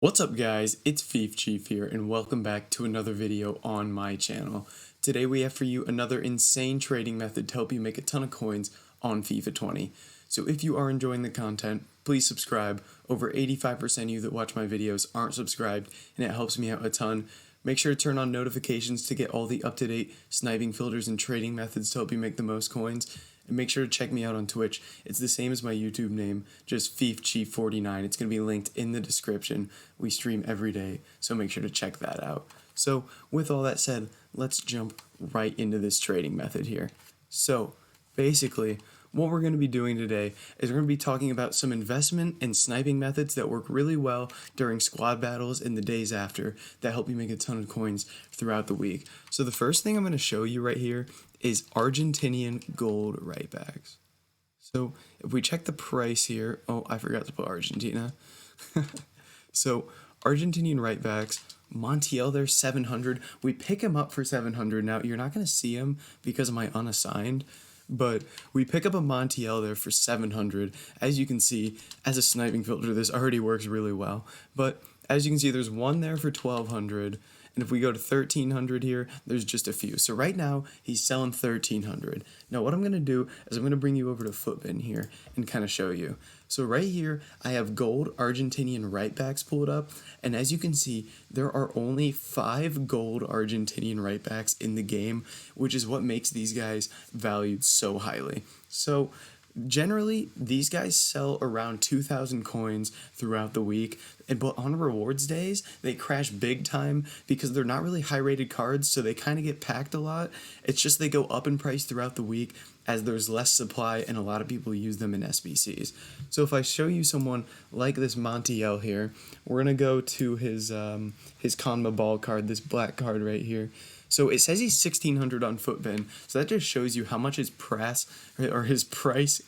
What's up guys, it's Fifa Chief here and welcome back to another video on my channel. Today we have for you another insane trading method to help you make a ton of coins on FIFA 20. So if you are enjoying the content, please subscribe. Over 85% of you that watch my videos aren't subscribed and it helps me out a ton. Make sure to turn on notifications to get all the up-to-date sniping filters and trading methods to help you make the most coins. And make sure to check me out on Twitch. It's the same as my YouTube name, just FifChief49. It's going to be linked in the description. We stream every day, so make sure to check that out. So with all that said, let's jump right into this trading method here. So basically, what we're going to be doing today is we're going to be talking about some investment and sniping methods that work really well during squad battles and the days after that help you make a ton of coins throughout the week. So the first thing I'm going to show you right here is Argentinian gold right backs. So if we check the price here, oh, I forgot to put Argentina. So Argentinian right backs, Montiel, they're 700. We pick him up for 700. Now you're not going to see him because of my unassigned, but we pick up a Montiel there for 700. As you can see, as a sniping filter, this already works really well. But as you can see, there's one there for 1200. And if we go to 1300 here, there's just a few. So right now, he's selling 1300. Now what I'm going to do is I'm going to bring you over to Footbin here and kind of show you. So right here, I have gold Argentinian right backs pulled up. And as you can see, there are only 5 gold Argentinian right backs in the game, which is what makes these guys valued so highly. So generally, these guys sell around 2,000 coins throughout the week, but on rewards days, they crash big time because they're not really high-rated cards, so they kind of get packed a lot. It's just they go up in price throughout the week as there's less supply and a lot of people use them in SBCs. So if I show you someone like this Montiel here, we're going to go to his CONMEBOL card, this black card right here. So it says he's 1600 on Footbin, so that just shows you how much his price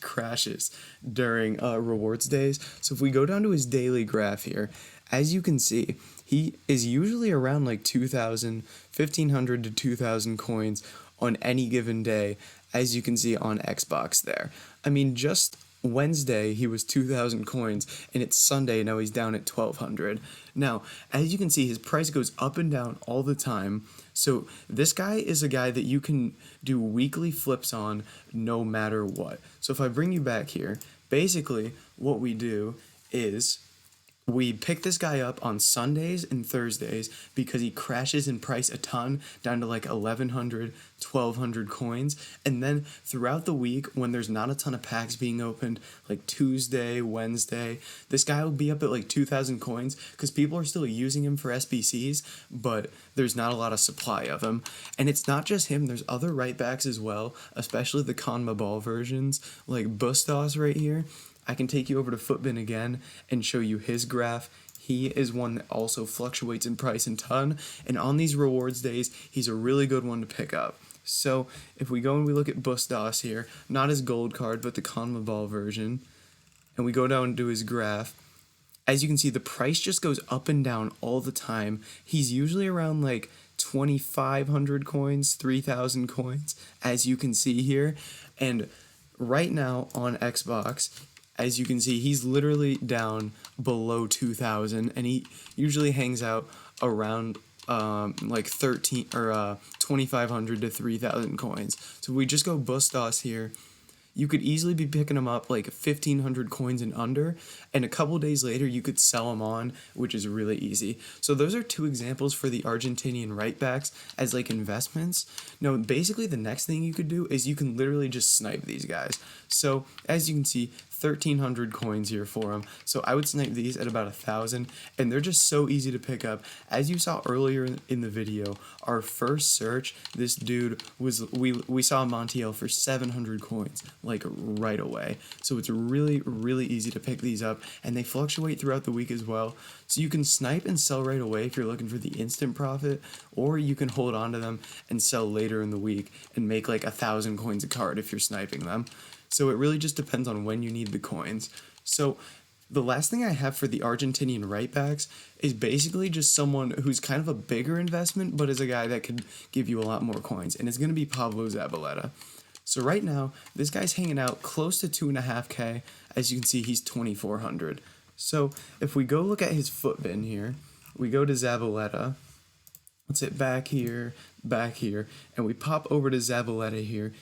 crashes during rewards days. So if we go down to his daily graph here, as you can see, he is usually around like 1500 to 2000 coins on any given day, as you can see on Xbox there. I mean, just Wednesday he was 2,000 coins, and it's Sunday, now he's down at 1,200. Now, as you can see, his price goes up and down all the time. So this guy is a guy that you can do weekly flips on no matter what. So if I bring you back here, basically what we do is we pick this guy up on Sundays and Thursdays because he crashes in price a ton, down to like 1,100, 1,200 coins. And then throughout the week, when there's not a ton of packs being opened, like Tuesday, Wednesday, this guy will be up at like 2,000 coins because people are still using him for SBCs, but there's not a lot of supply of him. And it's not just him, there's other right backs as well, especially the CONMEBOL versions, like Bustos right here. I can take you over to Footbin again and show you his graph. He is one that also fluctuates in price a ton, and on these rewards days, he's a really good one to pick up. So if we go and we look at Bustos here, not his gold card, but the CONMEBOL version, and we go down to his graph, as you can see, the price just goes up and down all the time. He's usually around like 2,500 coins, 3,000 coins, as you can see here. And right now on Xbox, as you can see, he's literally down below 2,000, and he usually hangs out around like 2,500 to 3,000 coins. So if we just go Bustos here, you could easily be picking them up like 1,500 coins and under, and a couple days later you could sell them on, which is really easy. So those are 2 examples for the Argentinian right backs as like investments. Now basically the next thing you could do is you can literally just snipe these guys. So as you can see, 1,300 coins here for them. So I would snipe these at about 1,000, and they're just so easy to pick up. As you saw earlier in the video, our first search, this dude was, we saw Montiel for 700 coins, like right away. So it's really, really easy to pick these up, and they fluctuate throughout the week as well. So you can snipe and sell right away if you're looking for the instant profit, or you can hold on to them and sell later in the week and make like 1,000 coins a card if you're sniping them. So it really just depends on when you need the coins. So the last thing I have for the Argentinian right backs is basically just someone who's kind of a bigger investment, but is a guy that could give you a lot more coins, and it's going to be Pablo Zabaleta. So right now, this guy's hanging out close to 2.5K. As you can see, he's 2,400. So if we go look at his foot bin here, we go to Zabaleta. Let's hit back here, and we pop over to Zabaleta here,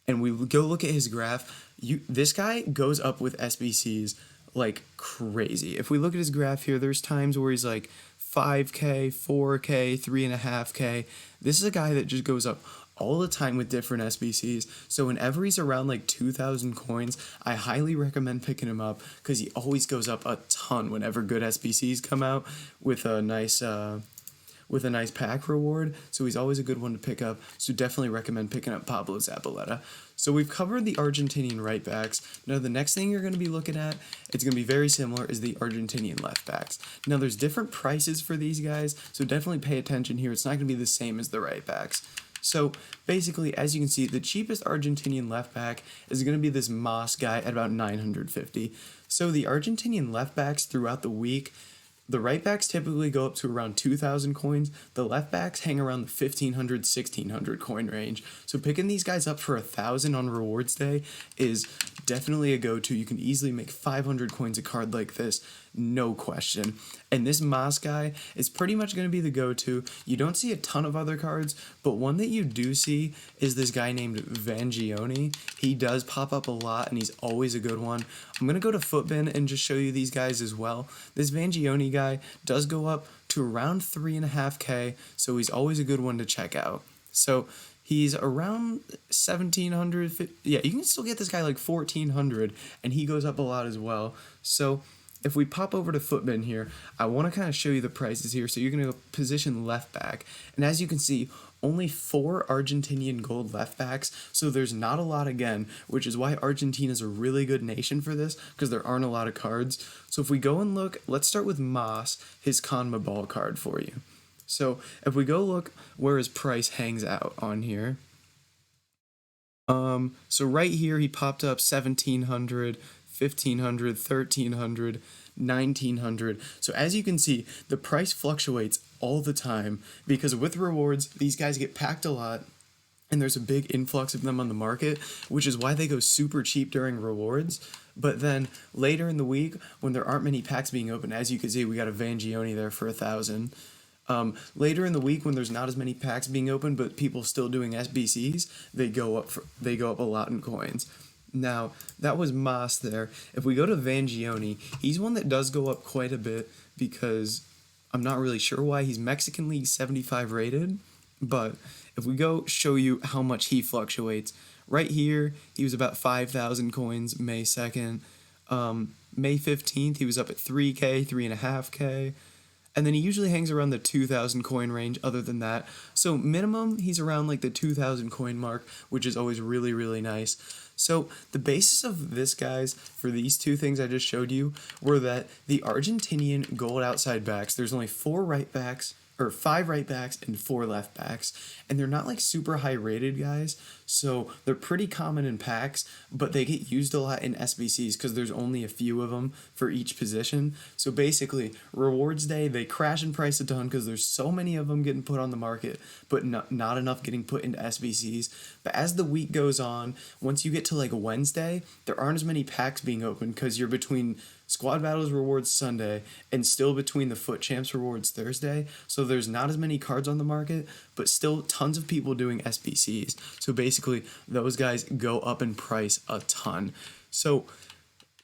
and we go look at his graph. This guy goes up with SBCs like crazy. If we look at his graph here, there's times where he's like 5K, 4K, 3.5K. This is a guy that just goes up all the time with different SBCs. So whenever he's around like 2,000 coins, I highly recommend picking him up because he always goes up a ton whenever good SBCs come out with a nice pack reward. So he's always a good one to pick up. So definitely recommend picking up Pablo Zabaleta. So we've covered the Argentinian right backs. Now the next thing you're going to be looking at, it's going to be very similar, is the Argentinian left backs. Now there's different prices for these guys, so definitely pay attention here. It's not going to be the same as the right backs. So basically, as you can see, the cheapest Argentinian left back is going to be this Moss guy at about 950. So the Argentinian left backs throughout the week, the right backs typically go up to around 2,000 coins. The left backs hang around the 1,500, 1,600 coin range. So picking these guys up for 1,000 on rewards day is definitely a go-to. You can easily make 500 coins a card like this, no question. And this Moss guy is pretty much going to be the go-to. You don't see a ton of other cards, but one that you do see is this guy named Vangioni. He does pop up a lot, and he's always a good one. I'm going to go to Footbin and just show you these guys as well. This Vangioni guy does go up to around 3.5K, so he's always a good one to check out. So he's around 1,700. Yeah, you can still get this guy like 1,400, and he goes up a lot as well. So if we pop over to Footbin here, I want to kind of show you the prices here. So you're going to go position left back. And as you can see, only 4 Argentinian gold left backs. So there's not a lot again, which is why Argentina's a really good nation for this, because there aren't a lot of cards. So if we go and look, let's start with Moss, his CONMEBOL card for you. So if we go look where his price hangs out on here. So right here, he popped up 1,700, 1,500, 1,300, 1,900. So as you can see, the price fluctuates all the time because with rewards, these guys get packed a lot and there's a big influx of them on the market, which is why they go super cheap during rewards. But then later in the week, when there aren't many packs being opened, as you can see, we got a Vangioni there for 1,000. Later in the week, when there's not as many packs being opened, but people still doing SBCs, they go up a lot in coins. Now, that was Moss there. If we go to Vangioni, he's one that does go up quite a bit because I'm not really sure why. He's Mexican League 75 rated, but if we go show you how much he fluctuates, right here, he was about 5,000 coins May 2nd. May 15th, he was up at 3K, 3.5K. And then he usually hangs around the 2,000 coin range other than that. So minimum, he's around like the 2,000 coin mark, which is always really, really nice. So the basis of this, guys, for these two things I just showed you, were that the Argentinian gold outside backs, there's only 5 right backs and 4 left backs, and they're not like super high rated guys, so they're pretty common in packs, but they get used a lot in SBCs because there's only a few of them for each position. So basically, rewards day, they crash in price a ton because there's so many of them getting put on the market, but not enough getting put into SBCs. But as the week goes on, once you get to like Wednesday, there aren't as many packs being opened because you're between Squad Battles rewards Sunday and still between the Foot Champs rewards Thursday, so there's not as many cards on the market, but still tons of people doing SBCs. So basically, those guys go up in price a ton. So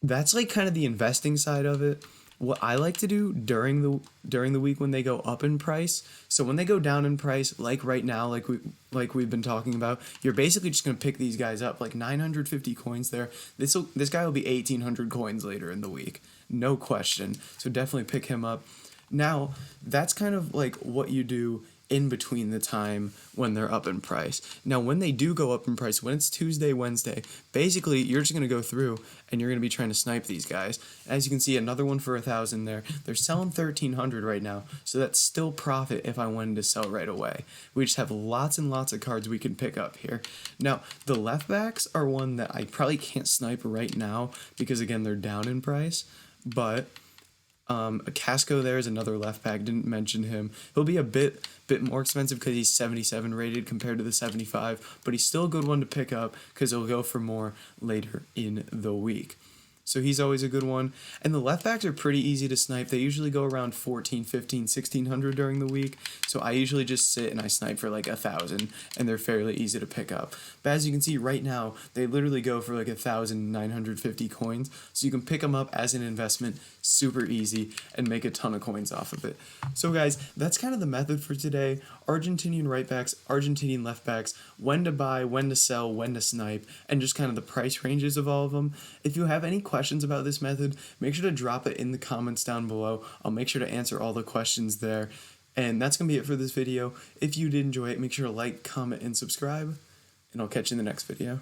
that's like kind of the investing side of it. What I like to do during the week when they go up in price, so when they go down in price, like right now, like we've been talking about, you're basically just gonna pick these guys up, like 950 coins there. This guy will be 1,800 coins later in the week, no question. So definitely pick him up. Now that's kind of like what you do in between the time when they're up in price. Now, when they do go up in price, when it's Tuesday, Wednesday, basically you're just going to go through and you're going to be trying to snipe these guys. As you can see, another one for 1,000 there. They're selling 1,300 right now, so that's still profit if I wanted to sell right away. We just have lots and lots of cards we can pick up here. Now, the left backs are one that I probably can't snipe right now because, again, they're down in price, but Casco there is another left back. Didn't mention him. He'll be a bit more expensive because he's 77 rated compared to the 75, but he's still a good one to pick up because he'll go for more later in the week. So he's always a good one. And the left backs are pretty easy to snipe. They usually go around 14, 15, 1600 during the week. So I usually just sit and I snipe for like 1,000, and they're fairly easy to pick up. But as you can see right now, they literally go for like 1,950 coins. So you can pick them up as an investment, super easy, and make a ton of coins off of it. So guys, that's kind of the method for today. Argentinian right backs, Argentinian left backs, when to buy, when to sell, when to snipe, and just kind of the price ranges of all of them. If you have any questions about this method, make sure to drop it in the comments down below. I'll make sure to answer all the questions there. And that's going to be it for this video. If you did enjoy it, make sure to like, comment, and subscribe, and I'll catch you in the next video.